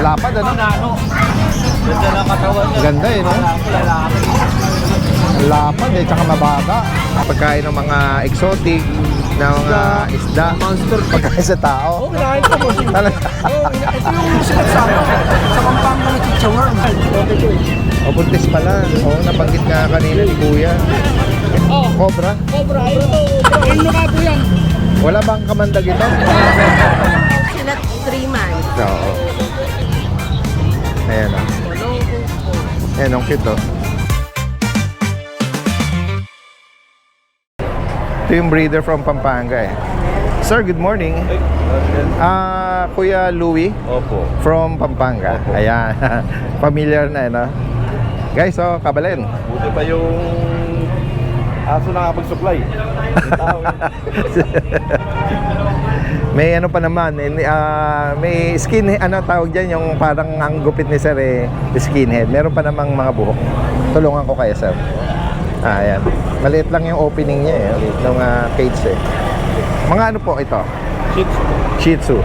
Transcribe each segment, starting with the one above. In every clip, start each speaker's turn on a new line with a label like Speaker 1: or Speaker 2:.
Speaker 1: Lapad, ano?
Speaker 2: Ganda ng katawan niya.
Speaker 1: Ganda eh, no?
Speaker 2: Lalaki.
Speaker 1: Lapad eh, tsaka mababa. Pagkain ng mga exotic na mga isda.
Speaker 2: Monster.
Speaker 1: Pagkain sa tao.
Speaker 2: Kinain ko mo.
Speaker 1: Talaga.
Speaker 2: Ito yung sinasabi sa Pampanga na chichaworm.
Speaker 1: O, buntis pala. Oo, nabanggit nga kanina ni Kuya. Cobra?
Speaker 2: Cobra, ito. Ano ka po yan?
Speaker 1: Wala bang kamandag ito?
Speaker 3: Sila 3 months.
Speaker 1: Oo. Ayan o. Ayan, ang cute o. Ito yung breeder from Pampanga eh. Sir, good morning. Kuya Louie
Speaker 2: Opo.
Speaker 1: from Pampanga.
Speaker 2: Opo.
Speaker 1: Ayan. Familiar na, no? Guys, oh, kabalen.
Speaker 2: Buti pa yung aso nakapag-supply. Yung tao eh.
Speaker 1: May ano pa naman, may skin, ano tawag dyan, yung parang ang gupit ni Sir eh, skinhead. Meron pa namang mga buhok. Tulungan ko kayo, Sir. Ayan. Maliit lang yung opening niya eh, ng cage eh. Mga ano po ito?
Speaker 2: Shih Tzu.
Speaker 1: Shih Tzu.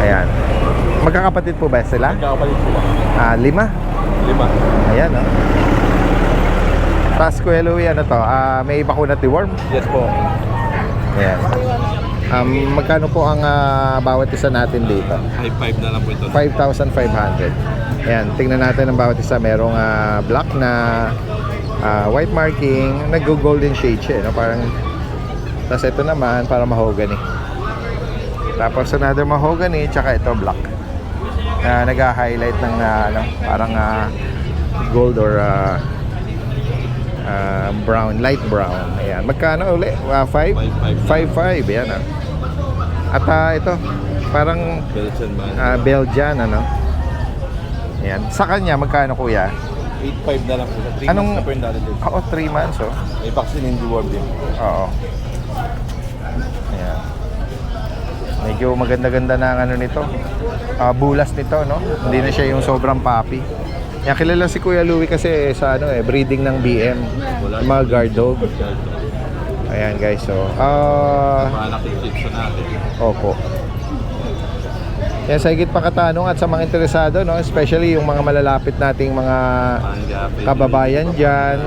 Speaker 1: Ayan. Magkakapatid po ba sila?
Speaker 2: Magkakapalit po ba?
Speaker 1: 5?
Speaker 2: 5.
Speaker 1: Ayan, oh. Tapos Kuya Louie, ano to? May bakuna deworm.
Speaker 2: Yes po.
Speaker 1: Ayan. Magkano po ang bawat isa natin dito?
Speaker 2: 5-5 na lang po ito.
Speaker 1: 5,500. Ayan, tingnan natin ang bawat isa. Merong black na white marking, nag-golden shade siya, no? Parang, tapos ito naman, para mahogany. Tapos another mahogany, tsaka ito black. Nag-highlight ng ano, parang gold or brown, light brown. Ayan, magkano uli? 5? 5,500. Ayan, At ito, parang
Speaker 2: Belgian man.
Speaker 1: Belgian, ano? Ayan. Sa kanya, magkano kuya?
Speaker 2: 8-5 na lang po. 3
Speaker 1: Anong-
Speaker 2: months na po yung dati din.
Speaker 1: Oo, 3 months, oh.
Speaker 2: May vaccine hindi warm din.
Speaker 1: Oo. Ayan. Medyo maganda-ganda na ang ano nito. Bulas nito, no? Hindi na siya yung sobrang papi. Yan, kilala si Kuya Louie kasi sa ano eh, breeding ng BM. Yung mga guard dog. Ayan guys, so
Speaker 2: Maanak yung Shih Tzu natin.
Speaker 1: opo. Yan, sa higit pa katanong at sa mga interesado, no? Especially yung mga malalapit nating mga kababayan dyan.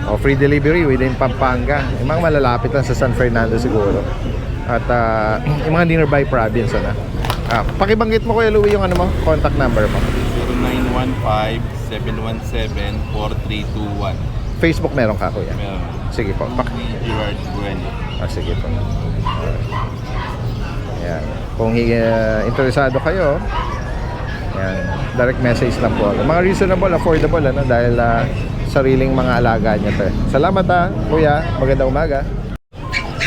Speaker 1: O free delivery within Pampanga. Yung mga malalapit lang sa San Fernando siguro. At yung mga nearby province, ano? Pakibanggit mo Kuya Louie yung ano mo, contact number mo.
Speaker 2: 0915-717-4321.
Speaker 1: Facebook meron ka Kuya?
Speaker 2: Meron.
Speaker 1: Sige po.
Speaker 2: Gerard Bueno.
Speaker 1: Sige po. Ayan. Kung interesado kayo, ayan, direct message lang po. Mga reasonable, affordable, ano, dahil sariling mga alaga niya to. Salamat Kuya. Magandang umaga.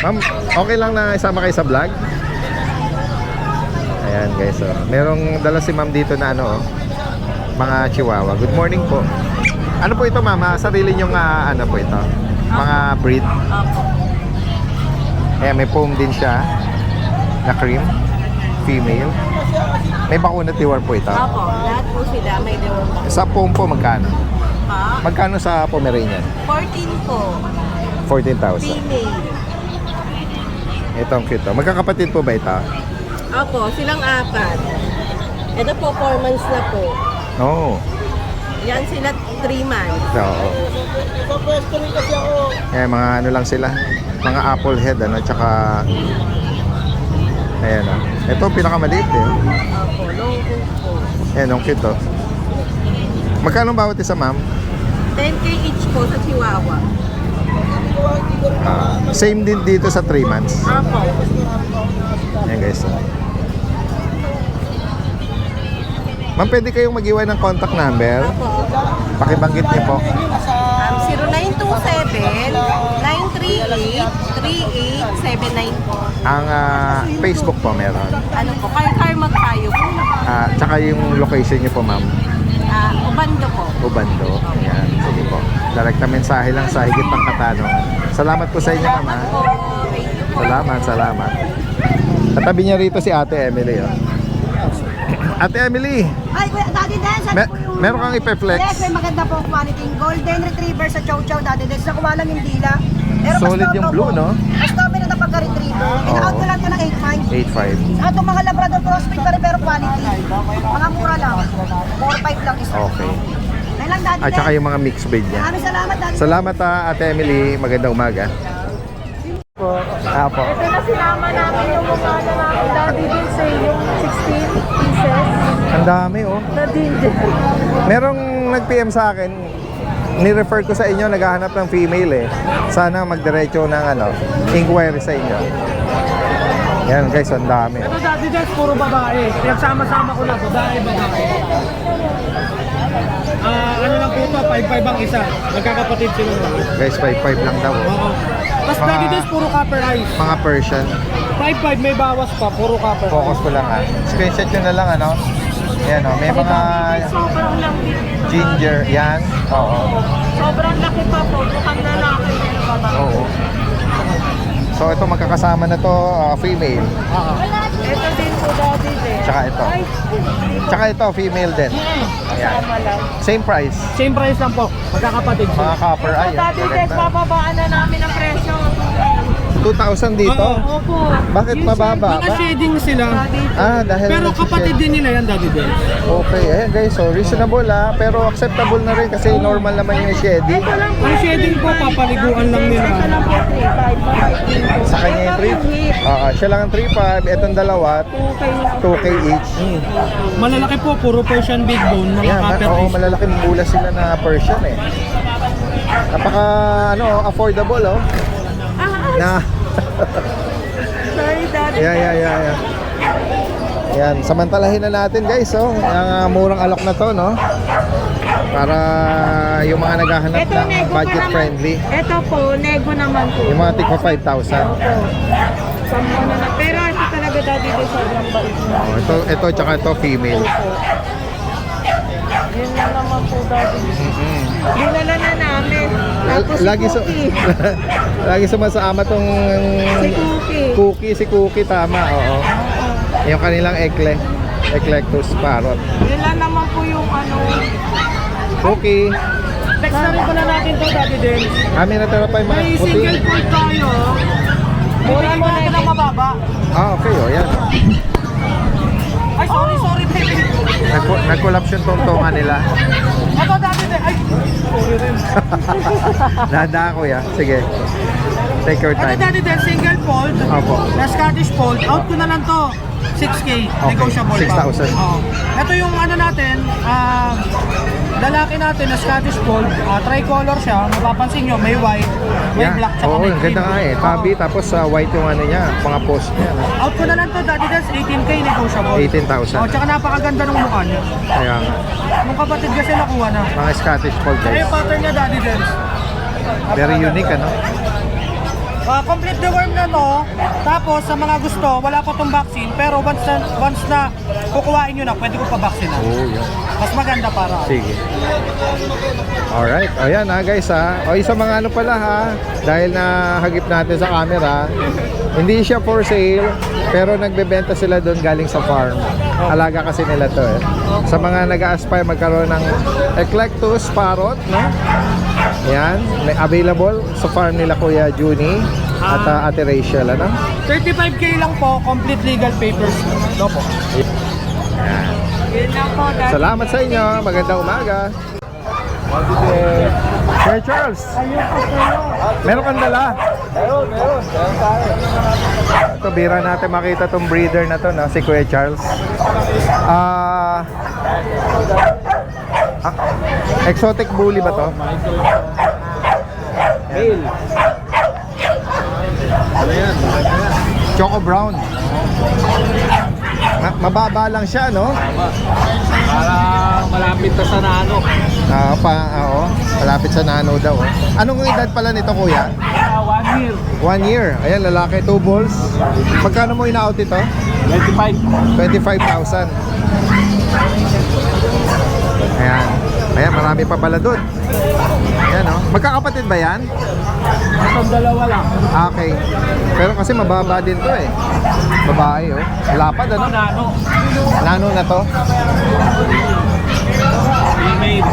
Speaker 1: Ma'am, okay lang na isama kayo sa vlog? Ayan guys, oh. Merong dala si ma'am dito na ano, mga chihuahua. Good morning po. Ano po ito mama? Sarili nyong ano po ito? Mga breed?
Speaker 3: Opo.
Speaker 1: Ayan, may foam din siya na cream. Female. May bakuna deworm po ito.
Speaker 3: Opo. Lahat po sila may deworm po.
Speaker 1: Sa foam po magkano?
Speaker 3: Ha?
Speaker 1: Magkano sa Pomeranian?
Speaker 3: 14 po.
Speaker 1: 14,000.
Speaker 3: Female.
Speaker 1: Ito ang cute. Magkakapatid po ba ito?
Speaker 3: Opo. Silang 4. Ito po 4 months na po.
Speaker 1: Oo.
Speaker 3: Yan sila 3 months.
Speaker 1: Oo. Mga ano lang sila. Mga apple head, ano, tsaka ayan, oh. Ito pinakamaliit eh.
Speaker 3: Opo. Long coat po.
Speaker 1: Ayan, ang cute, oh. Magkano bawat isa, ma'am?
Speaker 3: 10K each po sa Chihuahua.
Speaker 1: Same din dito sa 3 months.
Speaker 3: Opo.
Speaker 1: Ayan, guys, oh. Ma'am, pwede kayong mag-iwan ng contact number?
Speaker 3: Opo.
Speaker 1: Pakibanggit niyo po.
Speaker 3: 0927-938-3879 po.
Speaker 1: Ang Facebook po meron.
Speaker 3: Ano po? Car magtayo po.
Speaker 1: Tsaka yung location niyo po, ma'am.
Speaker 3: Ubando po.
Speaker 1: Ubando. Ayan, sige po. Direkta mensahe lang sa higit pang katanungan. Salamat po sa inyo, ma'am.
Speaker 3: Salamat po. Thank you po.
Speaker 1: Salamat. Katabi niya rito si Ate Emily, oh. Ate Emily,
Speaker 4: Ay, Kuya, Daddy Dan, saan po yung...
Speaker 1: meron kang ipe-flex.
Speaker 4: Yes, may maganda po quality. Golden Retriever sa Chow Chow, Daddy Dan. Sa kuha lang yung dila. Pero
Speaker 1: Solid yung blue, no?
Speaker 4: Mas dami na pagka-retriever. In-out ko lang ito ng 8.5.
Speaker 1: 8.5.
Speaker 4: Saka itong mga Labrador crossbreed pa rin pero quality. Mga mura lang. 4.5 lang isa.
Speaker 1: Okay.
Speaker 4: Ayun lang, Daddy
Speaker 1: At saka
Speaker 4: Den.
Speaker 1: yung mga mixed breed niya.
Speaker 4: Maraming salamat, Daddy Den.
Speaker 1: Salamat Ate Emily. Magandang umaga. Apo.
Speaker 5: Ito na sinama namin yung mukha na namin dati din sa yung 16 pieces
Speaker 1: Ang dami oh.
Speaker 5: na ginger.
Speaker 1: Merong nag-PM sa akin, ni-refer ko sa inyo, naghahanap ng female eh. Sana magdiretso ng inquiry sa inyo. Yan guys, ang dami.
Speaker 6: Ito dati guys, puro babae. Pinagsama-sama ko na, babae. Ano lang po ito, 5-5 ang isa. Magkakapatid sila.
Speaker 1: Guys, 5.5 lang daw.
Speaker 6: Oo. Tapos
Speaker 1: Mga-
Speaker 6: dati guys, puro copper eyes.
Speaker 1: Mga Persian.
Speaker 6: 5-5 may bawas pa, puro copper eyes.
Speaker 1: Focus ko lang ha. Screenshot nyo na lang Yan may mga
Speaker 5: Sobrang laki.
Speaker 1: ginger. Yan. Oo.
Speaker 5: Sobrang laki pa po. Mukhang lalaki yung babae.
Speaker 1: Oo. So ito magkakasama na to, female.
Speaker 5: Ito din po dati din.
Speaker 1: Tsaka ito. Tsaka ito, female din. Ayan.
Speaker 5: Tama lang.
Speaker 1: Same price.
Speaker 6: Same price lang po, magkakapatid
Speaker 1: Mga
Speaker 6: sila.
Speaker 1: copper eye.
Speaker 5: Dati din, bababaan na namin ang presyo.
Speaker 1: 2,000 dito?
Speaker 6: Oo.
Speaker 5: Opo.
Speaker 1: Bakit mababa?
Speaker 6: Mga shading sila.
Speaker 1: Dahil
Speaker 6: Pero kapatid din nila yan dati din.
Speaker 1: Okay, ayan guys, so reasonable pero acceptable na rin kasi normal naman yung shady.
Speaker 6: Ang shading po, papaliguan lang nila.
Speaker 5: Ito lang po 3.5.
Speaker 1: Sa kanya yung 3, siya lang ang 3.5, etong dalawa, 2K each.
Speaker 6: Malalaki po, puro Persian big bone, mga
Speaker 1: Yan,
Speaker 6: copper
Speaker 1: oo,
Speaker 6: eyes.
Speaker 1: malalaking bula sila na Persian eh. Napaka affordable na
Speaker 5: Sorry, Daddy.
Speaker 1: yeah. Yan, samantalahin na natin guys, yung murang alok na to, no? Para yung mga naghahanap
Speaker 5: Ito,
Speaker 1: ng
Speaker 5: nego pa
Speaker 1: budget
Speaker 5: naman.
Speaker 1: friendly,
Speaker 5: Ito po, nego naman po.
Speaker 1: yung mga tigpa 5,000.
Speaker 5: Opo. Sampo na na. Pero ito talaga dati din sobrang bait na.
Speaker 1: Ito tsaka ito female.
Speaker 5: Yun na naman po dati. Dinala na namin. Tapos
Speaker 1: Lagi
Speaker 5: si Cookie.
Speaker 1: lagi sumasama tong
Speaker 5: Si Cookie.
Speaker 1: si Cookie tama, oo. Yung kanilang Eclectus parrot.
Speaker 5: Yun lang naman po yung
Speaker 1: Cookie.
Speaker 6: Text na rin pala natin to dati din.
Speaker 1: Kami natira pa yung mga
Speaker 6: May
Speaker 1: puti.
Speaker 6: single point tayo. Mura mo natin ang mababa.
Speaker 1: Okay, yan.
Speaker 6: Ay, sorry, baby.
Speaker 1: Nag-collapse yung tungtungan nila.
Speaker 6: Ito dati din. Ay, sorry rin.
Speaker 1: Nahanda ako Sige. Take your
Speaker 6: Ito
Speaker 1: time.
Speaker 6: dati din, single fold.
Speaker 1: Opo.
Speaker 6: Na Scottish fold. Out ko na lang to. 6K. Negotiable pa.
Speaker 1: 6,000.
Speaker 6: Oo. Ito yung natin, lalaki natin na Scottish fold. Tricolor siya. Mapapansin nyo, may white, may
Speaker 1: Yeah.
Speaker 6: black, tsaka
Speaker 1: Oo,
Speaker 6: may
Speaker 1: ang
Speaker 6: green.
Speaker 1: ganda nga eh. Tabi, tapos white yung niya, mga post niya. No?
Speaker 6: Out ko na lang to, dati din, 18K negotiable.
Speaker 1: 18,000.
Speaker 6: Tsaka napakaganda ng mukha niya.
Speaker 1: Kaya nga.
Speaker 6: Nung kapatid kasi nakuha na.
Speaker 1: Mga Scottish Fold
Speaker 6: Tsaka
Speaker 1: guys.
Speaker 6: yung pattern niya, daddy din.
Speaker 1: Very unique,
Speaker 6: Complete the worm na to. Tapos sa mga gusto, wala pa tong vaccine. Pero once na kukuhain nyo na, pwede ko pa vaccine na.
Speaker 1: Oo, yan.
Speaker 6: Mas maganda para.
Speaker 1: Sige. Alright. O yan guys O isa mga pala dahil na hagip natin sa camera, hindi siya for sale, pero nagbebenta sila doon galing sa farm. Alaga kasi nila to Sa mga nag-aspire magkaroon ng Eclectus parrot, no? Yan, may available sa farm nila Kuya Juni at Ate Rachel,
Speaker 6: 35K lang po, complete legal papers. No po.
Speaker 1: Yan.
Speaker 5: Yun lang po, Daddy.
Speaker 1: Salamat sa inyo. Magandang umaga. Sir Charles, meron kang dala?
Speaker 2: Meron tayo.
Speaker 1: Ito, bira natin makita tong breeder na to, si Kuya Charles. Exotic bully ba to?
Speaker 2: Male. Ano yan?
Speaker 1: Choco Brown. Mababa lang siya, no?
Speaker 2: Parang malapit na sa nano.
Speaker 1: Oo, malapit sa nano daw. Anong edad pala nito, Kuya?
Speaker 2: 1 year.
Speaker 1: 1 year. Ayan, lalaki, 2 balls. Magkano mo ina-out ito?
Speaker 2: 25.
Speaker 1: 25,000. Ayan. Ayan, marami pa pala doon. Ayan, magkakapatid ba yan?
Speaker 6: Itong dalawa lang.
Speaker 1: Okay. Pero kasi mababa din to Babae, Lapad,
Speaker 6: Nano.
Speaker 1: Nano na to.
Speaker 2: Female.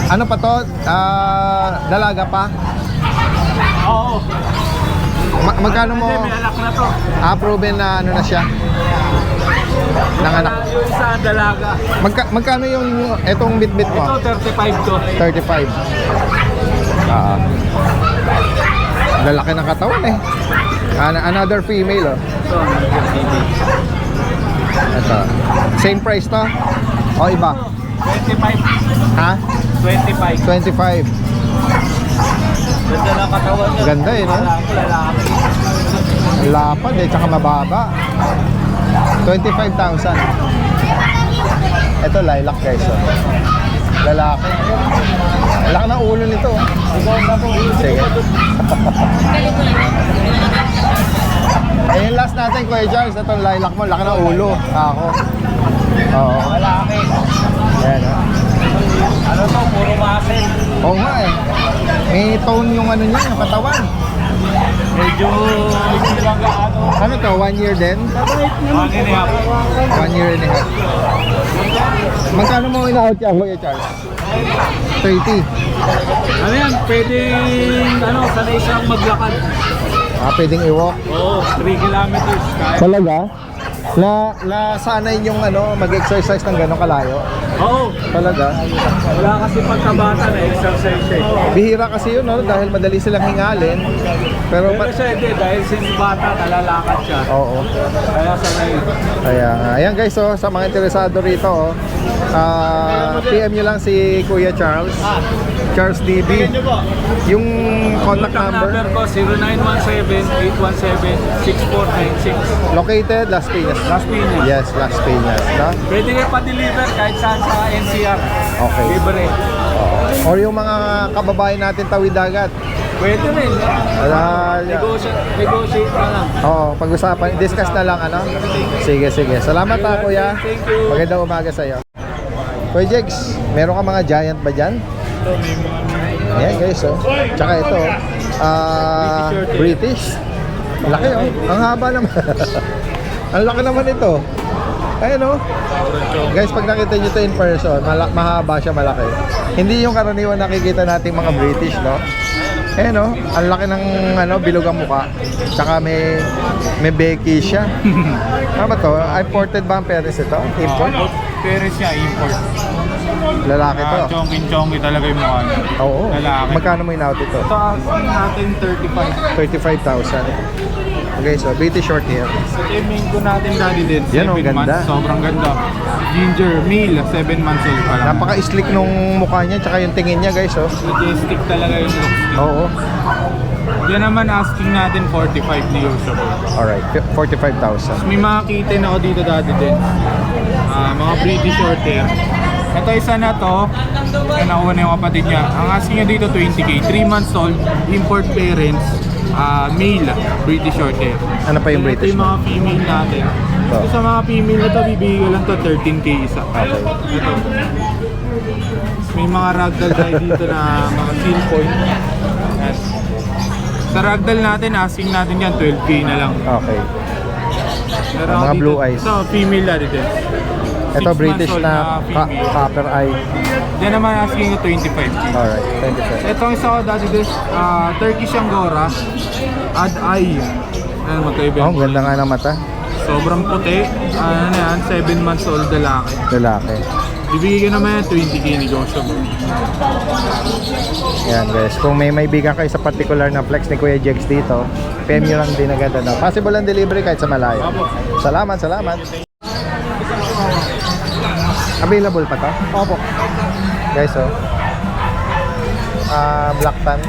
Speaker 1: Ano pa to? Dalaga pa?
Speaker 2: Oo.
Speaker 1: Magkano mo?
Speaker 2: May anak na to.
Speaker 1: Proven na ano na siya? Nanganak.
Speaker 2: Yung isa dalaga.
Speaker 1: Magkano yung etong bitbit mo?
Speaker 2: Ito 35 to.
Speaker 1: 35. Lalaki ng katawan eh. Another female oh.
Speaker 2: Ito,
Speaker 1: Ito. Same price to? O iba?
Speaker 2: 25.
Speaker 1: Ha?
Speaker 2: 25.
Speaker 1: 25.
Speaker 2: Ganda ng katawan niya.
Speaker 1: Ganda eh, no?
Speaker 2: Lalaki.
Speaker 1: Lapad eh, tsaka mababa. 25,000. Ito lilac guys oh. Lalaki. Laki ng ulo nito oh. Sige. Yung last natin Kuya Charles, itong lilac mo, laki ng ulo. Ako. Oo.
Speaker 2: Lalaki.
Speaker 1: Ayan oh.
Speaker 2: Ano to? Puro muscle.
Speaker 1: Oo nga eh. May tone yung ano niya, yung katawan.
Speaker 2: Medyo hindi lang gaano.
Speaker 1: Ano to, 1 year din?
Speaker 2: 1 and a half.
Speaker 1: 1 year and a half. Magkano mo in-out yan, Kuya Charles? 30.
Speaker 2: Ano yan? Pwedeng sanay siyang maglakad.
Speaker 1: Pwedeng i-walk.
Speaker 2: Oo, 3 kilometers. Kaya.
Speaker 1: Talaga? Nasanay yung mag-exercise ng gano'ng kalayo?
Speaker 2: Oo.
Speaker 1: Talaga?
Speaker 2: Wala kasi pagkabata na exercise siya.
Speaker 1: Bihira kasi yun, no? Dahil madali silang hingalin. Pero
Speaker 2: Pero siya hindi, dahil since bata, talalakad siya.
Speaker 1: Oo.
Speaker 2: Kaya sanay.
Speaker 1: Kaya, ayan guys, oh, sa mga interesado rito, oh, PM nyo lang si Kuya Charles. Charles DB. Yung contact number.
Speaker 2: Ko 0917-817-6496.
Speaker 1: Located Las Piñas.
Speaker 2: Las Piñas.
Speaker 1: Yes, Las Piñas. No?
Speaker 2: Pwede kayo pa-deliver kahit saan sa NCR.
Speaker 1: Okay.
Speaker 2: Libre.
Speaker 1: Or yung mga kababayan natin tawid dagat.
Speaker 2: Pwede rin. Negotiate na lang.
Speaker 1: Oo, pag-usapan, discuss na lang ano. Sige, sige. Salamat Kuya.
Speaker 2: Thank you.
Speaker 1: Magandang umaga sa iyo. Kuya Jex, meron ka mga giant ba dyan? Ayan guys, oh. Tsaka ito, British. Laki oh. Ang haba naman. Ang laki naman ito. Ayan oh. Guys, pag nakita nyo ito in person, mahaba siya, malaki. Hindi yung karaniwan nakikita nating mga British, no? Ayan oh. Ang laki ng bilog ang mukha. Tsaka may Becky siya. Ano ba to? Imported ba ang parents ito? Import?
Speaker 2: Pero siya, import.
Speaker 1: Lalaki to.
Speaker 2: Chonky-chonky talaga yung mukha niya.
Speaker 1: Oo.
Speaker 2: Lalaki.
Speaker 1: Magkano mo in-out ito?
Speaker 2: Ito natin 35.
Speaker 1: 35,000. Okay, so British short hair.
Speaker 2: Sa timing ko natin dati din,
Speaker 1: Yan,
Speaker 2: 7
Speaker 1: ang ganda.
Speaker 2: months. Sobrang ganda. Ginger, male, 7 months old pa lang.
Speaker 1: Napaka-slick nung mukha niya, tsaka yung tingin niya guys, oh.
Speaker 2: Majestic talaga yung looks niya.
Speaker 1: Oo.
Speaker 2: Yan naman asking natin 45 negotiable.
Speaker 1: Alright, 45,000.
Speaker 2: May mga kitten ako dito dati din. Mga British short hair. Ito isa na to, yung nakuha na yung kapatid niya. Ang asking niya dito 20k, 3 months old, import parents, male, British short hair.
Speaker 1: Ano pa yung
Speaker 2: Ito
Speaker 1: British
Speaker 2: yung mga female natin.
Speaker 1: Ito.
Speaker 2: Ito sa mga female na to, bibigay ko lang to 13k isa.
Speaker 1: Okay.
Speaker 2: Ito. May mga ragdoll tayo dito na mga seal point. Yes. Sa ragdoll natin, asking natin yan 12k na lang.
Speaker 1: Okay.
Speaker 2: Pero
Speaker 1: Mga
Speaker 2: dito,
Speaker 1: blue eyes.
Speaker 2: Ito, female natin din.
Speaker 1: Ito
Speaker 2: 6
Speaker 1: British
Speaker 2: months old
Speaker 1: na
Speaker 2: female.
Speaker 1: copper eye.
Speaker 2: Diyan naman asking ko 25k.
Speaker 1: Alright, 25.
Speaker 2: Ito ang isa ko dati din, Turkish Angora, Ad Eye. Ayan, magkaiba
Speaker 1: Oh,
Speaker 2: yung
Speaker 1: ang ganda nga ng mata.
Speaker 2: sobrang puti. Ano na yan, 7 months old lalaki.
Speaker 1: Lalaki.
Speaker 2: Ibigay ko naman yan, 20k negotiable.
Speaker 1: Yan guys, kung may biga kayo sa particular na flex ni Kuya Jex dito, PM nyo lang din agad. Possible ang delivery kahit sa malayo. Salamat, salamat. Available pa to?
Speaker 6: Opo.
Speaker 1: Guys, oh. Black Tan.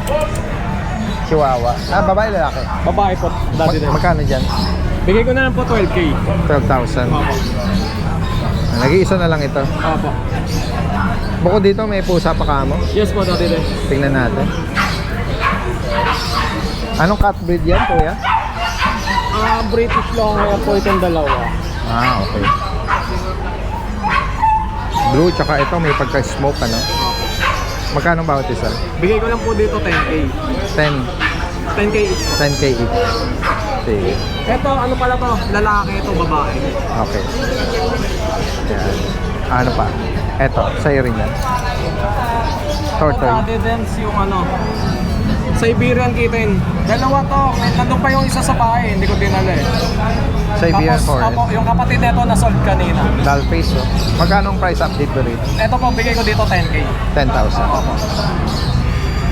Speaker 1: Chihuahua. Babae lalaki.
Speaker 6: Babae po, dati din.
Speaker 1: Magkano dyan?
Speaker 6: Bigay ko na lang po 12k.
Speaker 1: 12,000. Nag-iisa na lang ito.
Speaker 6: Opo.
Speaker 1: Bukod dito, may pusa pa kamo.
Speaker 6: Yes po, dati din.
Speaker 1: Tingnan natin. Anong cat breed yan, kuya?
Speaker 6: British long hair po itong dalawa.
Speaker 1: Okay. Blue, tsaka ito may pagka-smoke, ano? Magkano bawat isa?
Speaker 6: Bigay ko lang po dito 10k. 10k each po.
Speaker 1: 10k each. Sige.
Speaker 6: Ito, ano pala to? Lalaki ito, babae.
Speaker 1: Okay. Yan. Ano pa? Eto, sa'yo rin yan. Tortoise.
Speaker 6: Dance yung ano, Siberian kitten. Dalawa to. Nandun pa yung isa sa bahay, hindi ko dinala eh.
Speaker 1: Siberian
Speaker 6: Tapos,
Speaker 1: Forest.
Speaker 6: opo, yung kapatid nito na-sold kanina.
Speaker 1: Doll face, oh. Magkano ang price update ko rito?
Speaker 6: Ito po, bigay ko dito 10K.
Speaker 1: 10,000.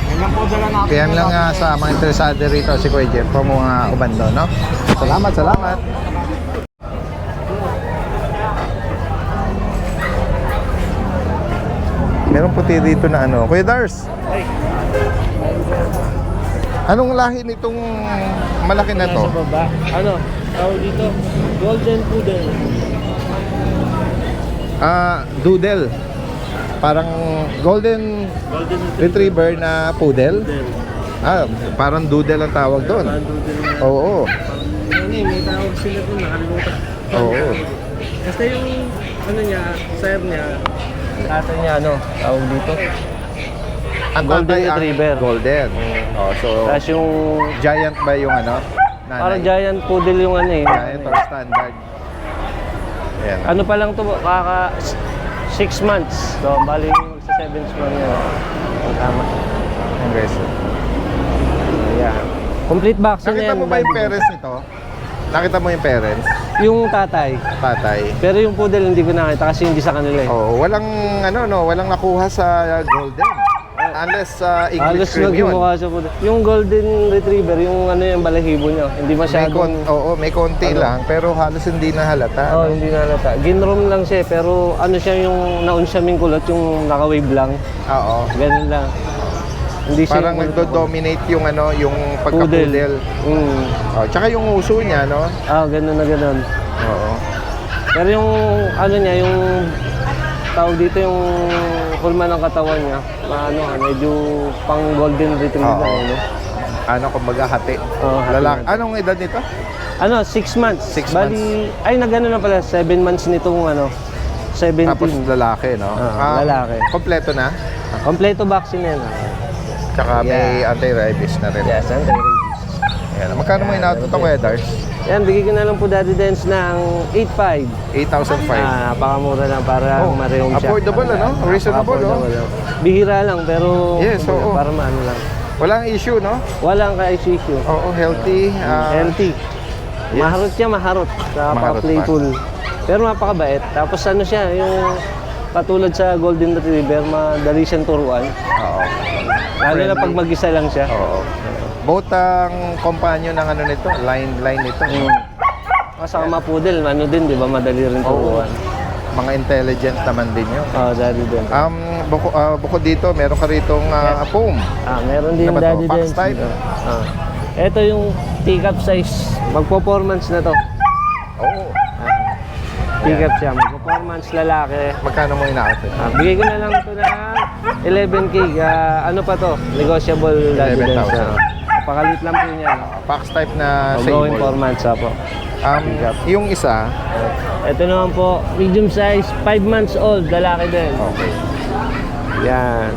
Speaker 6: Yan lang po dala natin.
Speaker 1: Kaya lang sa mga interesado rito si Kuya Jeff from mga Ubando, no? Salamat. Meron puti dito na ano. Kuya Dars. Anong lahi nitong malaki na to?
Speaker 7: baba. Ano? Tawag dito, Golden Poodle.
Speaker 1: Doodle. Parang golden
Speaker 7: Golden
Speaker 1: retriever na poodle. Parang doodle ang tawag doon.
Speaker 7: Poodle.
Speaker 1: Oo.
Speaker 7: Ano may tawag sila doon, nakalimutan.
Speaker 1: Oo.
Speaker 7: Kasi yung, ano niya, sir niya, tatay niya, ano, tawag dito.
Speaker 1: Ang
Speaker 7: Golden
Speaker 1: tatay ang
Speaker 7: retriever.
Speaker 1: Golden. Oh, so
Speaker 7: Tapos yung,
Speaker 1: giant ba yung ano? Nanay?
Speaker 7: parang giant poodle yung ano eh.
Speaker 1: Giant or standard. Ayan.
Speaker 7: Ano pa lang to, kaka 6 months. So, bali yung magsa 7 months yan. Tama.
Speaker 1: Congress.
Speaker 7: Ayan. Complete vaccine
Speaker 1: Nakita
Speaker 7: yan.
Speaker 1: mo ba yung parents nito? Nakita mo yung parents?
Speaker 7: Yung tatay.
Speaker 1: Tatay.
Speaker 7: Pero yung poodle hindi ko nakita kasi hindi sa kanila eh.
Speaker 1: Oh, walang ano no, walang nakuha sa golden. Unless English
Speaker 7: Halos
Speaker 1: cream yun.
Speaker 7: nagmumukha sa poodle. Yung golden retriever, yung ano yung balahibo niya, hindi masyadong...
Speaker 1: May konti
Speaker 7: Ano?
Speaker 1: lang pero halos hindi na halata.
Speaker 7: Oh, hindi na halata. Ginroom lang siya, pero ano siya yung naunsyaming kulot, yung naka-wave lang.
Speaker 1: Oo.
Speaker 7: Ganun lang. Hindi siya
Speaker 1: Parang
Speaker 7: yung
Speaker 1: nagdo-dominate yung ano, yung pagka-poodle.
Speaker 7: Mm.
Speaker 1: Oh, tsaka yung uso niya, no?
Speaker 7: Ganun na ganun.
Speaker 1: Oo.
Speaker 7: Pero yung ano niya, yung tawag dito yung kulma ng katawan niya, medyo pang golden retriever
Speaker 1: Oo.
Speaker 7: ano.
Speaker 1: Ano kumbaga hati.
Speaker 7: Oo, hati
Speaker 1: Lalaki.
Speaker 7: na.
Speaker 1: Anong edad nito?
Speaker 7: 6 months.
Speaker 1: 6
Speaker 7: Bali, ay nagano na pala, 7 months nitong 17.
Speaker 1: Tapos lalaki, no?
Speaker 7: Lalaki.
Speaker 1: Kompleto na.
Speaker 7: Kompleto vaccine yan.
Speaker 1: Tsaka may anti-rabies na rin.
Speaker 7: Yes, anti-rabies.
Speaker 1: Ayan. Magkano mo inauto ito, Kuya Dars?
Speaker 7: Yan, bigay ko na lang po Daddy Dance ng 8.5.
Speaker 1: 8,005.
Speaker 7: Napakamura lang para
Speaker 1: Oh,
Speaker 7: marehong siya.
Speaker 1: affordable, ano? Reasonable,
Speaker 7: Affordable, oh. Bihira lang, pero
Speaker 1: Yes, oo.
Speaker 7: para maano lang.
Speaker 1: Walang issue, no?
Speaker 7: Walang ka-issue.
Speaker 1: Oo, healthy.
Speaker 7: Healthy.
Speaker 1: Yes.
Speaker 7: Maharot siya, maharot.
Speaker 1: Maharot
Speaker 7: Playful. Pero mapakabait. Tapos ano siya, yung katulad sa Golden Retriever, madali siyang turuan.
Speaker 1: Oo.
Speaker 7: Lalo na pag mag-isa lang siya.
Speaker 1: Oo. Both ang companion ng ano nito, line nito.
Speaker 7: Kasama poodle, ano din, di ba? Madali rin turuan.
Speaker 1: Mga intelligent naman din yun.
Speaker 7: Daddy din.
Speaker 1: Bukod dito, meron ka ritong foam.
Speaker 7: Meron din
Speaker 1: Ano ba to?
Speaker 7: Daddy
Speaker 1: Fox
Speaker 7: Dance.
Speaker 1: type?
Speaker 7: Ito yung teacup size. Mag-performance na to.
Speaker 1: Oo.
Speaker 7: Teacup siya. Mag-performance lalaki.
Speaker 1: Magkano mo inauto?
Speaker 7: Bigay ko na lang ito na 11K. Ano pa to? Negotiable Daddy
Speaker 1: 11,000.
Speaker 7: Dance. Pakalit lang po niya.
Speaker 1: Fox type na
Speaker 7: Going
Speaker 1: sable.
Speaker 7: 4 months po.
Speaker 1: Yung isa,
Speaker 7: Ito naman po, medium size, 5 months old, lalaki din.
Speaker 1: okay.
Speaker 7: Yan.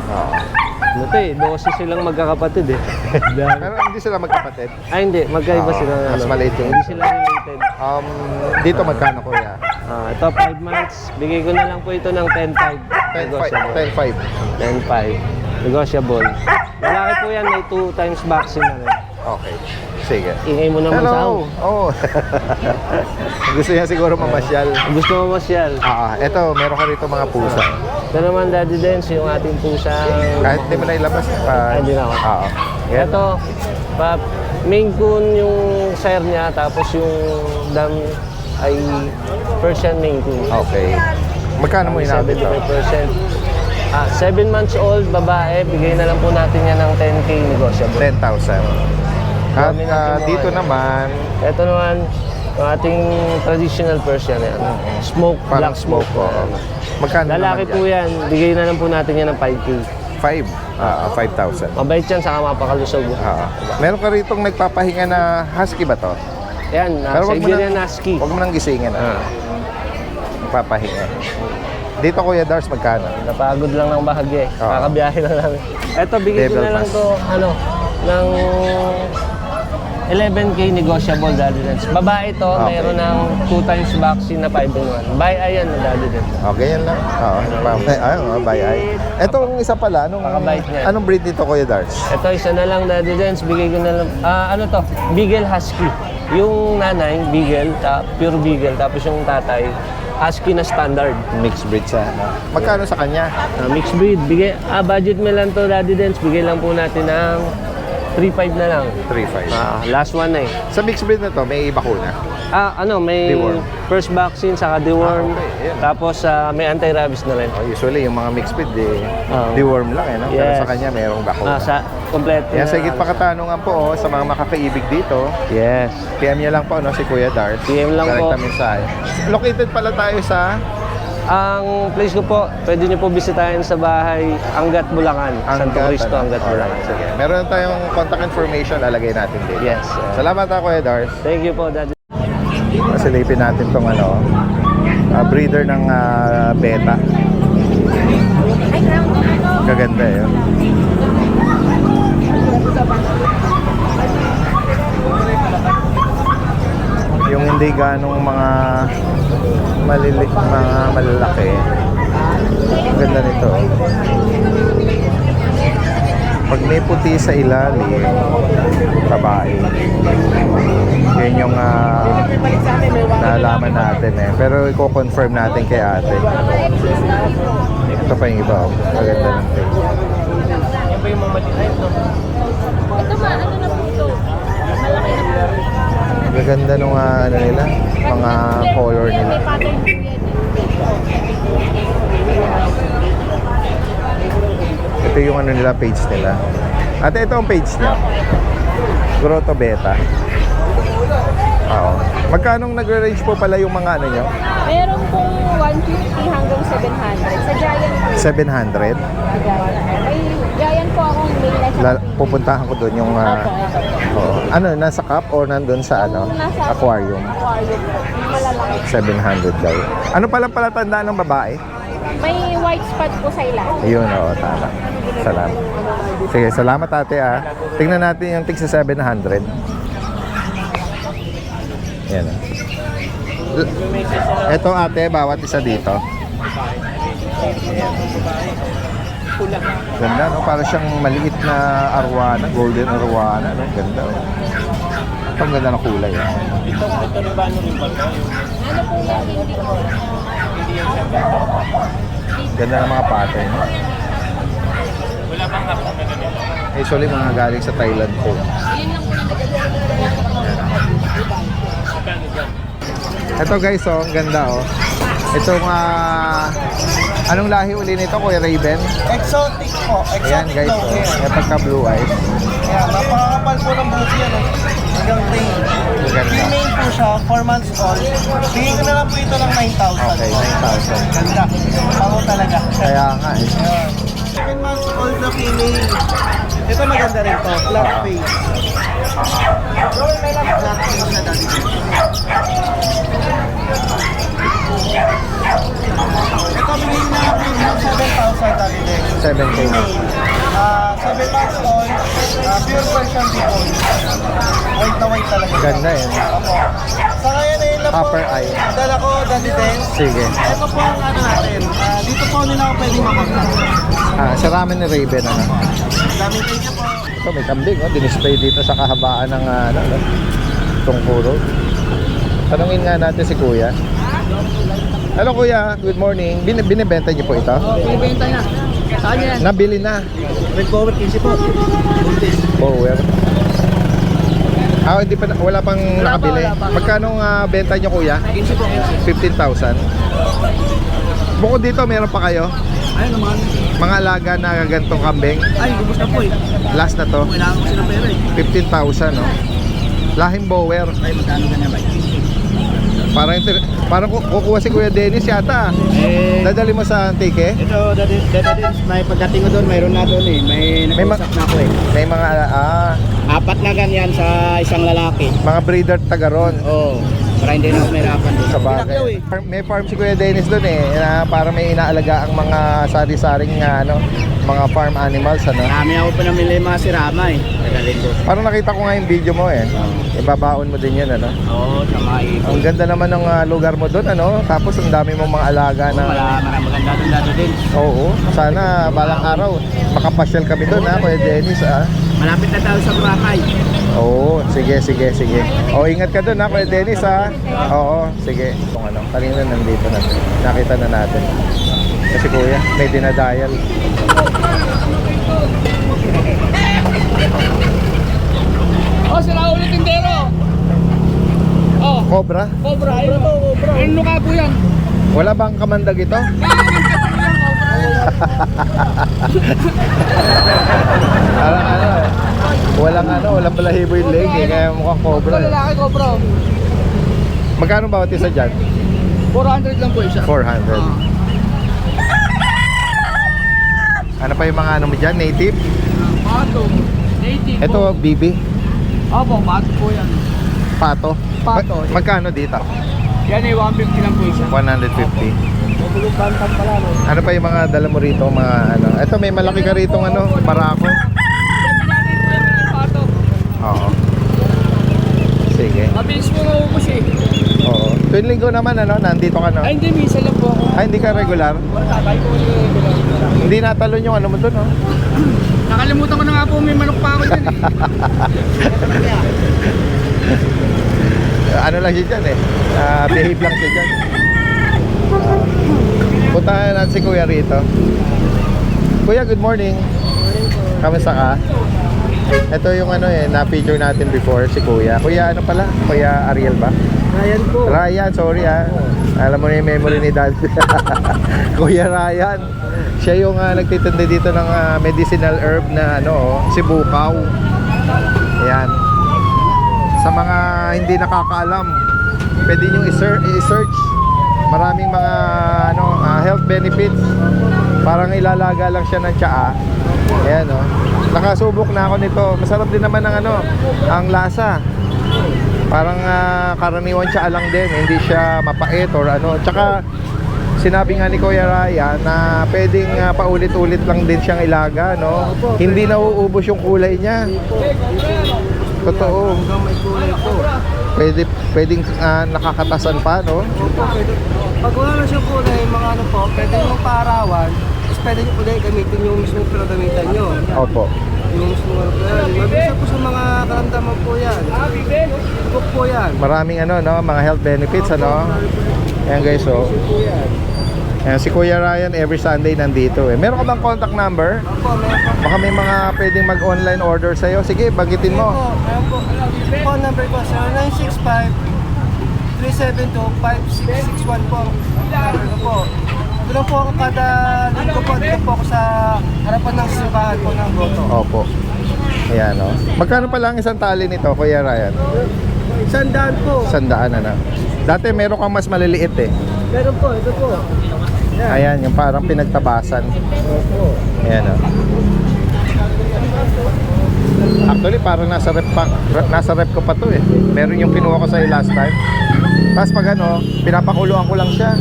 Speaker 7: Ano to eh, 12 silang magkakapatid eh.
Speaker 1: Pero hindi sila magkapatid.
Speaker 7: Hindi, magkaiba
Speaker 1: Oo,
Speaker 7: sila.
Speaker 1: mas maliit yung
Speaker 7: Hindi
Speaker 1: isa.
Speaker 7: sila related.
Speaker 1: Dito magkano, Kuya?
Speaker 7: Ito 5 months, bigay ko na lang po ito ng 10.5.
Speaker 1: 10.5.
Speaker 7: 10.5. Negotiable. Lalaki po yan, may 2 times vaccine na rin.
Speaker 1: Okay. Sige.
Speaker 7: Ingay mo naman sa
Speaker 1: Hello! Oh. Gusto niya siguro mamasyal.
Speaker 7: Gusto mo masyal?
Speaker 1: Eto, meron ka rito mga pusa.
Speaker 7: Ito naman Daddy Dance, yung ating pusang...
Speaker 1: Kahit hindi mo na ilabas.
Speaker 7: Hindi na ako.
Speaker 1: Oo.
Speaker 7: Ito, Maine Coon yung sire niya, tapos yung dam ay Persian Maine Coon.
Speaker 1: Okay. Magkano mo inabot ito?
Speaker 7: 75%. 7 months old, babae, bigay na lang po natin yan ng 10K negotiable.
Speaker 1: 10,000. At
Speaker 7: Dami natin
Speaker 1: dito
Speaker 7: mga-
Speaker 1: naman,
Speaker 7: Ito naman, yung ating traditional Persian yan. Smoke,
Speaker 1: parang
Speaker 7: black smoke.
Speaker 1: smoke. Magkano
Speaker 7: Lalaki
Speaker 1: naman
Speaker 7: po yan, bigay na lang po natin yan ng 5K.
Speaker 1: 5,000.
Speaker 7: Mabait yan, saka mapakalusog.
Speaker 1: Meron ka ritong nagpapahinga na husky ba to?
Speaker 7: Yan,
Speaker 1: wag mo
Speaker 7: Siberian
Speaker 1: nang-
Speaker 7: Husky.
Speaker 1: Huwag mo nang gisingin. Nagpapahinga. Dito, Kuya Dars, magkano?
Speaker 7: Napagod lang ng bahagi eh.
Speaker 1: Oo.
Speaker 7: Kakabiyahe lang namin. Eto, bigay ko
Speaker 1: Level
Speaker 7: na lang
Speaker 1: pass.
Speaker 7: to, ng 11K negotiable, Daddy Dance. Babae to,
Speaker 1: Okay.
Speaker 7: mayroon ng 2 times vaccine na 5-in-1. Buy ayan na, Daddy Dance.
Speaker 1: Okay, yan lang. Oo. Bye ay. Etong isa pala,
Speaker 7: Pakabait niya.
Speaker 1: anong breed nito, Kuya Darts?
Speaker 7: Ito, isa na lang, Daddy Dance. Bigay ko na lang. Ano to? Beagle Husky. Yung nanay, Beagle, pure Beagle. Tapos yung tatay, Husky na standard.
Speaker 1: Mixed breed siya. No? Magkano sa kanya?
Speaker 7: Mixed breed. Bigay, budget mo lang to, Daddy Dance. Bigay lang po natin ng 3.5 na lang.
Speaker 1: 3.5.
Speaker 7: Last one na eh.
Speaker 1: Sa mixed breed na to, may bakuna.
Speaker 7: May
Speaker 1: Deworm.
Speaker 7: first vaccine, saka deworm.
Speaker 1: Okay, yeah.
Speaker 7: Tapos may anti-rabies na rin.
Speaker 1: Usually, yung mga mixed breed,
Speaker 7: Oo.
Speaker 1: deworm lang eh. No? Pero
Speaker 7: Yes.
Speaker 1: sa kanya, mayroong bakuna.
Speaker 7: Kompleto
Speaker 1: Yan,
Speaker 7: na.
Speaker 1: sa higit pa katanungan po, sa mga makakaibig dito,
Speaker 7: Yes.
Speaker 1: PM niya lang po, si Kuya Darts.
Speaker 7: PM lang po.
Speaker 1: Direkta mensahe. Located pala tayo sa
Speaker 7: Ang place ko po, pwede niyo po bisitahin sa bahay Angat, Bulacan. Santo Cristo, Angat,
Speaker 1: Alright,
Speaker 7: Bulacan.
Speaker 1: sige. Meron tayong contact information, lalagay natin dito.
Speaker 7: Yes.
Speaker 1: Salamat Kuya Darts.
Speaker 7: Thank you po, Daddy.
Speaker 1: Pasilipin natin tong breeder ng beta. Kaganda eh. Yung hindi ganong mga malalaki. Ang ganda nito. Pag may puti sa ilalim, babae. Yan yung nalaman natin eh. Pero i-confirm natin kay ate. Ito pa yung iba. Maganda ng face.
Speaker 7: Yan ba yung mga maliit, no?
Speaker 5: Ito ma, ano na po ito? Malaki na po.
Speaker 1: Maganda nung nila, mga color nila.
Speaker 5: May pattern po yan.
Speaker 1: Ito yung nila, page nila. Ate, ito ang page niya. Grotto Beta. Oo. Magkano nagre-range po pala yung mga nyo?
Speaker 5: Meron pong 150 hanggang 700. Sa Giant po.
Speaker 1: 700?
Speaker 5: May Giant po akong may nasa
Speaker 1: Pupuntahan ko doon yung ano, nasa cup or nandun sa
Speaker 5: nasa
Speaker 1: aquarium.
Speaker 5: aquarium po. Yung malalaki.
Speaker 1: 700 daw. Ano palang palatandaan ng babae?
Speaker 5: May white spot po sa ilalim.
Speaker 1: Ayun, oo, tama. Salamat. Sige, salamat ate Tingnan natin yung tig sa 700. Yan. Ito ate, bawat isa dito. Ganda, no? Para siyang maliit na arwana, golden arwana. No? Ganda. No? Ang ganda ng kulay.
Speaker 7: Ito na ba ano rin ba ito?
Speaker 5: Ano po yan? Hindi ko.
Speaker 1: Ganda ng mga pattern. No?
Speaker 7: Wala bang hapon na ganito?
Speaker 1: Usually mga galing sa Thailand po.
Speaker 5: Yun lang po
Speaker 1: Ito guys, ang ganda Itong anong lahi uli nito, Kuya Raven?
Speaker 6: Exotic po.
Speaker 1: Ayan guys, may pagka blue eyes.
Speaker 6: Ayan, napakakapal po ng buhok yan. Hanggang tail.
Speaker 1: Ganda.
Speaker 6: Female po siya, 4 months old. Bigay ko na lang po ito ng 9,000.
Speaker 1: Okay, 9,000.
Speaker 6: Ganda. Pango talaga.
Speaker 1: Kaya nga eh.
Speaker 6: 7 months old na female. Ito maganda rin to, flat face. Flat face na dati. Ito bigay na lang po ng 7,000 dati din.
Speaker 1: 7K na.
Speaker 6: 7 months old, pure Persian people. White na white talaga.
Speaker 1: Ganda eh.
Speaker 6: Opo. Sa ngayon ayun lang po.
Speaker 1: Upper eye.
Speaker 6: Dala ko, Daddy Dance.
Speaker 1: Sige.
Speaker 6: Ito po ang ano natin. Dito po nila ako pwedeng makontak.
Speaker 1: Sa ramen ni Raven
Speaker 6: Dami thank you po.
Speaker 1: Ito may kambing dinisplay dito sa kahabaan ng tungkuro. Tanungin nga natin si Kuya. Hello Kuya, good morning. Binibenta niyo po ito?
Speaker 4: Binibenta na. Saan yan?
Speaker 1: Nabili na.
Speaker 6: Red cover 15 po.
Speaker 1: Power. Hindi pa wala pang nakabili.
Speaker 4: wala pa.
Speaker 1: Magkano benta niyo Kuya?
Speaker 6: 15 po.
Speaker 1: 15,000. Bukod dito, meron pa kayo?
Speaker 6: Ayun naman.
Speaker 1: Mga alaga na gantong kambing.
Speaker 6: Ay, ubos na po eh.
Speaker 1: Last na to.
Speaker 6: Kailangan ko siya ng pera eh.
Speaker 1: 15,000, no? Lahing Bower.
Speaker 6: Ay, magkano ka na ba?
Speaker 1: Parang kukuha si Kuya Dennis yata. Dadali mo sa Antique?
Speaker 6: Ito, Daddy Dance, may pagdating ko doon, mayroon na doon eh. May nakausap na ako eh.
Speaker 1: May mga
Speaker 6: 4 na ganyan sa isang lalaki.
Speaker 1: mga breeder taga ron.
Speaker 6: Oo. Para hindi na ako mahirapan.
Speaker 1: Sa bagay. May farm si Kuya Dennis doon eh, na para may inaalaga ang mga sari-saring ano, mga farm animals ano.
Speaker 6: Marami ako pa namili mga sirama eh. Tagalin ko.
Speaker 1: Parang nakita ko nga yung video mo eh. Ibabaon mo din yun ano.
Speaker 6: Oo, sa mga ipon.
Speaker 1: Ang ganda naman ng lugar mo doon ano. Tapos ang dami mong mga alaga na.
Speaker 6: Marami maganda doon dati din.
Speaker 1: Oo. Sana balang araw makapasyal kami doon ha, Kuya Dennis ah.
Speaker 6: Malapit na tayo sa Boracay.
Speaker 1: Oo, sige. O, ingat ka doon ha, Kuya Dennis ha. Oo, sige. Kung ano, kanina nandito na. Nakita na natin. Kasi kuya, may dinadial.
Speaker 6: Oh, sila ulit tindero. Oh,
Speaker 1: Cobra?
Speaker 6: Cobra. Ayun to, Cobra. Ayun luka po yan.
Speaker 1: Wala bang kamandag ito? Parang ano eh. Walang balahibo yung leg eh. Kaya mukhang cobra eh.
Speaker 6: Lalaki Cobra.
Speaker 1: Magkano bawat isa dyan?
Speaker 6: 400 lang po isa.
Speaker 1: 400. Ano pa yung mga ano mo dyan? Native?
Speaker 6: Pato. Native.
Speaker 1: Ito, BB?
Speaker 6: Opo, pato po yan.
Speaker 1: Pato?
Speaker 6: Pato.
Speaker 1: Magkano dito?
Speaker 6: Yan eh, 150 lang po isa.
Speaker 1: 150. Ano pa yung mga dala mo rito? Mga ano? Ito, may malaki ka rito ano? Barako?
Speaker 6: Pato.
Speaker 1: Oo. Sige.
Speaker 6: Mabilis po maubos eh.
Speaker 1: Oo. Tuwing linggo naman ano? Nandito ka no?
Speaker 6: Ay, hindi, minsan lang po ako.
Speaker 1: Ay, hindi ka regular?
Speaker 6: Tatay ko
Speaker 1: Hindi natalon yung ano mo dun, no?
Speaker 6: Nakalimutan ko na nga po, may manok pa ako dyan eh.
Speaker 1: Ano lang siya dyan eh. Behave lang siya dyan. Puntahan natin si Kuya rito. Kuya, good morning. Kamusta ka? Ito yung ano eh, na-feature natin before, si Kuya. Kuya ano pala? Kuya Ariel ba?
Speaker 6: Ryan po.
Speaker 1: Ryan, sorry ah. Alam mo na yung memory ni Dad. Kuya Ryan. Siya yung nagtitinda dito ng medicinal herb na ano, sibukaw. Ayan. Sa mga hindi nakakaalam, pwede nyo i-search. Maraming mga ano, health benefits. Parang ilalaga lang siya ng tsaa. Ayan oh. Nakasubok na ako nito. Masarap din naman ang ano, ang lasa. Parang karaniwan tsaa lang din, hindi siya mapait or ano. Tsaka sinabi nga ni Kuya Raya na pwedeng paulit-ulit lang din siyang ilaga, no? Hindi nauubos yung kulay niya. Totoo. Pwedeng nakakatasan pa, no?
Speaker 6: Pag wala na siya po na yung mga ano po, pwede yung paarawan, tapos pwede nyo ulit gamitin yung mismo pinagamitan nyo.
Speaker 1: Opo.
Speaker 6: Yung mismo ano po yan. Mabisa po sa mga karamdaman po yan. Tubok po yan.
Speaker 1: Maraming ano, no? Mga health benefits, ano? Ayan guys, oh. Ayan, si Kuya Ryan every Sunday nandito eh. Meron ka bang contact number?
Speaker 6: Opo, meron po.
Speaker 1: Baka may mga pwedeng mag-online order sa'yo. Sige, banggitin mo.
Speaker 6: Meron po. Phone number ko, 0965-372-5661 po. Ano po. Doon po ako kada linggo po. Dito po ako sa harapan ng simbahan po ng Goto.
Speaker 1: Opo. Ayan, oh. Magkano pa lang isang tali nito, Kuya Ryan?
Speaker 6: 100 po.
Speaker 1: 100 ano. Dati meron kang mas maliliit eh.
Speaker 6: Meron po, ito po.
Speaker 1: Ayan, yung parang pinagtabasan. Ayan oh. Actually, parang nasa rep ko pa to eh. Meron yung kinuha ko sa'yo last time. Tapos pag ano, pinapakuluan ko lang siya.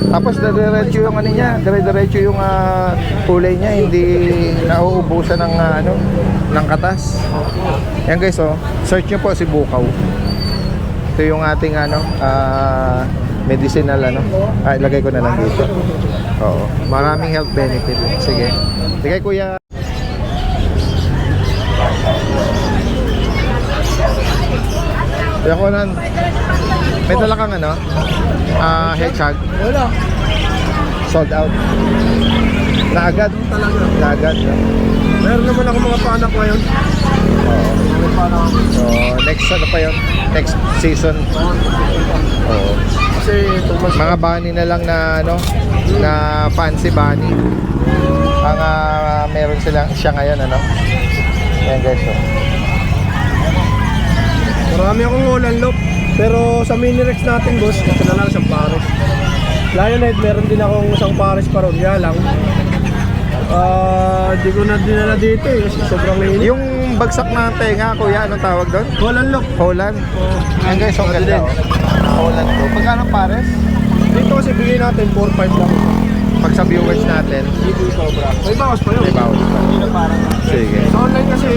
Speaker 1: Tapos dire-diretso yung ano niya, dire-diretso yung kulay niya, hindi nauubusan ng ano, ng katas. Yan guys oh, search niyo po si Bukaw. Ito yung ating ano, medicinal ano. Ilagay ko na lang dito. Oo, maraming health benefit. Sige. Sige kuya. Kuya Conan, may dala kang ano? Hedgehog.
Speaker 6: Wala.
Speaker 1: Sold out. Naagad. Naagad. No?
Speaker 6: Meron naman ako mga panak ngayon.
Speaker 1: Oo. So, next ano pa yun? Next season. Oo.
Speaker 6: Kasi tumas.
Speaker 1: Mga bunny na lang na ano, na fancy bunny. Ang meron siya ngayon ano. Ayan guys. Oh.
Speaker 6: Marami akong Holland loop. Pero sa mini Rex natin boss, ito na lang isang pares. Lionhead, meron din akong isang pares pa ron. Kaya lang, hindi ko na dinala dito eh. Kasi sobrang mainit.
Speaker 1: Yung bagsak na tenga, kuya, anong tawag doon?
Speaker 6: Holland look.
Speaker 1: Holland. Ayan guys, ang ganda oh. Holland to. Pagkano pares?
Speaker 6: Dito kasi bigay natin 4-5 lang.
Speaker 1: Pag sa viewers natin,
Speaker 6: Dito yung sobra. May bawas pa yun.
Speaker 1: may bawal pa.
Speaker 6: Hindi na parang.
Speaker 1: Sige.
Speaker 6: Sa online kasi,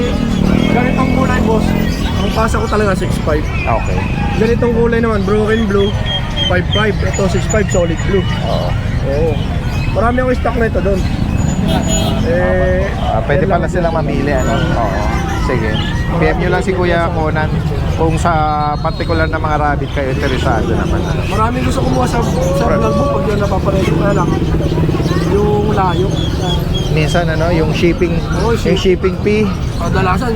Speaker 6: ganitong kulay boss, ang pasa ko talaga 6.5.
Speaker 1: Okay.
Speaker 6: Ganitong kulay naman, broken blue, 5.5. Ito 6.5 solid blue.
Speaker 1: Oo.
Speaker 6: Oo. Marami akong stock na ito doon.
Speaker 1: Pwede
Speaker 6: yan
Speaker 1: pala
Speaker 6: lang.
Speaker 1: silang mamili, ano? Oo. Sige. PM nyo lang si Kuya Conan kung sa particular na mga rabbit kayo interesado naman. Ano?
Speaker 6: Maraming gusto kumuha sa vlog mo pag yun napapanood ko na lang. Yung layo.
Speaker 1: Minsan ano, yung shipping,
Speaker 6: Oo,
Speaker 1: yung shipping fee,
Speaker 6: Kadalasan,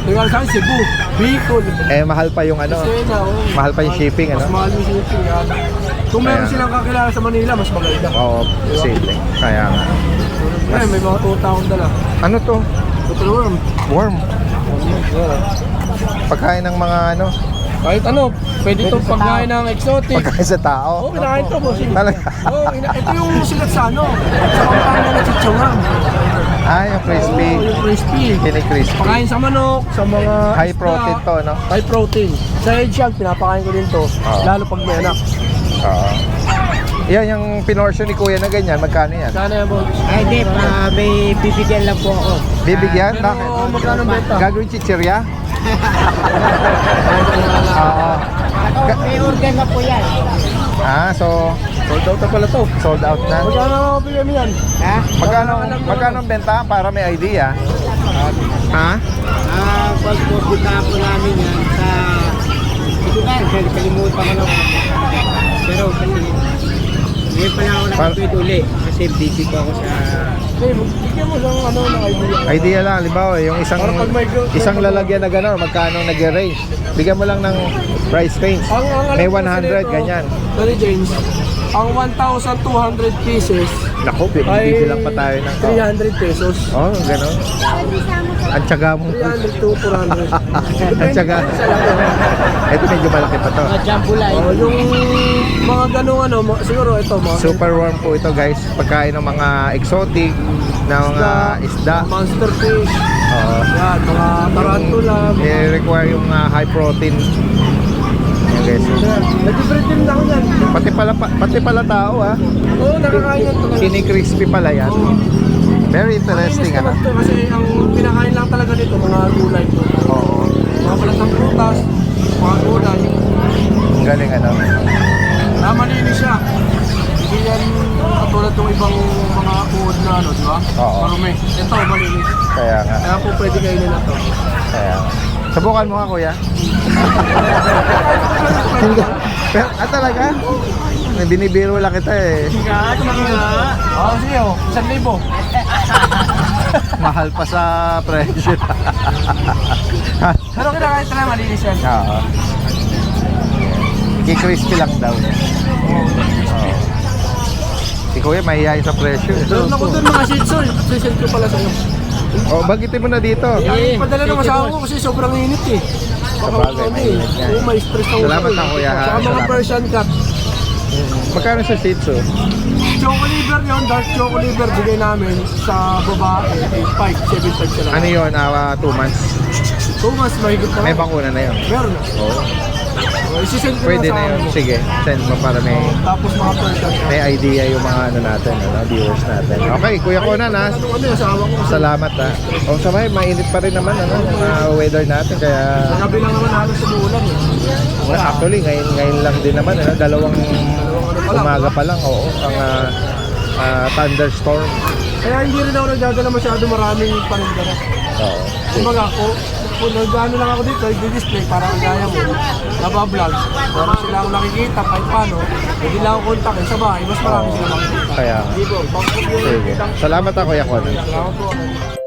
Speaker 6: tinggal sa akin, Cebu, Bicol,
Speaker 1: mahal pa yung ano,
Speaker 6: Sena,
Speaker 1: mahal pa yung shipping,
Speaker 6: Mas
Speaker 1: ano?
Speaker 6: mahal yung shipping yan. Kung meron
Speaker 1: Kaya-
Speaker 6: silang kakilala sa Manila, mas maganda.
Speaker 1: Oo, posible. Kaya nga.
Speaker 6: Ngayon, may mga tuta akong dala.
Speaker 1: Ano to?
Speaker 6: Total worm.
Speaker 1: Worm. Pagkain ng mga ano,
Speaker 6: Kahit ano, pwede itong pagkain ng exotic.
Speaker 1: pagkain sa tao.
Speaker 6: Oo, kinakain to, bossing.
Speaker 1: Talaga?
Speaker 6: Oo, ito yung sigat sa ano, sa kampanya ng chichongang.
Speaker 1: Ah, yung crispy.
Speaker 6: Oo, yung crispy.
Speaker 1: Kini-crispy.
Speaker 6: Pakain sa manok, sa mga
Speaker 1: High
Speaker 6: isda.
Speaker 1: protein to, no?
Speaker 6: High protein. Sa hedgehog, pinapakain ko din to.
Speaker 1: Oo.
Speaker 6: Lalo pag may anak.
Speaker 1: Oo. Yan, yung pinortion ni Kuya na ganyan, magkano yan?
Speaker 6: Sana yan, boss.
Speaker 8: Ay, di pa, may bibigyan lang po ako.
Speaker 1: Bibigyan?
Speaker 6: Pero
Speaker 1: Bakit?
Speaker 6: magkano benta?
Speaker 1: Gagawin chichirya? Oo.
Speaker 8: May organ na po yan.
Speaker 1: So
Speaker 6: Sold out na pala to.
Speaker 1: sold out na.
Speaker 6: Magkano bigyan mo yan?
Speaker 8: Ha?
Speaker 1: Magkano ang benta para may idea? Ha?
Speaker 8: Pag po kita po namin yan sa... Ito na, kalimutan ko na. Pero kasi... Ngayon pa lang ako nakapit uli. Kasi busy po ako sa...
Speaker 6: Dave, bigyan mo lang ano ng idea.
Speaker 1: Idea lang, halimbawa yung
Speaker 6: Para pag may
Speaker 1: isang lalagyan na gano'n, magkano nag-range? Bigyan mo lang ng price range. May 100, ganyan.
Speaker 6: Sorry James, ang 1,200 pieces
Speaker 1: Naku,
Speaker 6: ay
Speaker 1: bibili lang pa tayo ng
Speaker 6: 300 pesos.
Speaker 1: Oh, gano'n. Ang tsaga mo.
Speaker 6: 300 to 400.
Speaker 1: Ang tsaga. Ito medyo malaki pa to.
Speaker 8: Jambulay.
Speaker 6: Oh, yung mga ganung ano, siguro ito mga
Speaker 1: Super warm po ito guys. Pagkain ng mga exotic, na mga isda.
Speaker 6: monster fish,
Speaker 1: Oo.
Speaker 6: yan, mga tarantula.
Speaker 1: I-require yung high protein. Ayan guys.
Speaker 6: Nag-different din ako yan.
Speaker 1: Pati pala tao ah.
Speaker 6: Oo, nakakain yan talaga.
Speaker 1: Kini-crispy pala yan. Very interesting
Speaker 6: Kainis
Speaker 1: ano.
Speaker 6: naman to, kasi ang pinakain lang talaga dito, mga gulay po.
Speaker 1: Oo.
Speaker 6: Mga balatang prutas, mga gulay.
Speaker 1: Ang galing ano.
Speaker 6: Malinis siya. Hindi yan katulad ng ibang mga food na ano, di ba?
Speaker 1: Oo.
Speaker 6: Marumi. Ito, malinis.
Speaker 1: Kaya nga.
Speaker 6: Kaya po pwede kainin na to.
Speaker 1: Kaya nga. Subukan mo nga kuya. Pero talaga? Binibiro lang kita eh.
Speaker 6: Oo, sige oh. 1,000.
Speaker 1: Mahal pa sa presyo.
Speaker 6: Pero kinakain talaga malinis yan.
Speaker 1: Oo. Ki-crispy lang daw. Oo. Si kuya mahihayin sa presyo.
Speaker 6: Meron ako doon mga shih tzu. Sisend ko pala sa'yo.
Speaker 1: Oh, bagitin mo na dito.
Speaker 6: Ay, padala ng asawa ko kasi sobrang init eh.
Speaker 1: Sabagay, mainit nga.
Speaker 6: Oo, may stress ako.
Speaker 1: Salamat na, kuya, ha?
Speaker 6: Saka mga
Speaker 1: Salamat.
Speaker 6: Persian cat.
Speaker 1: Magkano sa Shih Tzu?
Speaker 6: Choco liver yun, dark choco liver bigay namin sa babae, 8.5, 7.5 sila.
Speaker 1: Ano yun? 2 months.
Speaker 6: 2 months mahigit na
Speaker 1: May
Speaker 6: lang.
Speaker 1: bakuna na yun.
Speaker 6: Meron na.
Speaker 1: Oo.
Speaker 6: Isisend ko
Speaker 1: Pwede
Speaker 6: sa
Speaker 1: na yun.
Speaker 6: ano mo.
Speaker 1: Sige, send mo para
Speaker 6: Tapos mga Persian cat.
Speaker 1: may idea yung mga ano natin, viewers natin. Okay, Kuya Conan ha.
Speaker 6: Ano yung asawa ko kasi.
Speaker 1: Salamat ha. O sabay, mainit pa rin naman yung weather natin kaya
Speaker 6: Sa gabi lang naman halos umuulan eh.
Speaker 1: actually ngayon lang din naman dalawang umaga pa lang ang thunderstorm.
Speaker 6: Kaya hindi rin ako nagdadala masyado maraming panindara.
Speaker 1: Oo.
Speaker 6: Kumbaga ako, kung nagdano lang ako dito, i-display para kagaya mo, nabablog. Para sila ako nakikita kahit paano, hindi lang ako kontakin sa bahay, mas marami sila makikita.
Speaker 1: Kaya
Speaker 6: Hindi po, bangkot yung
Speaker 1: sige. Salamat ha Kuya Conan.
Speaker 6: Salamat po.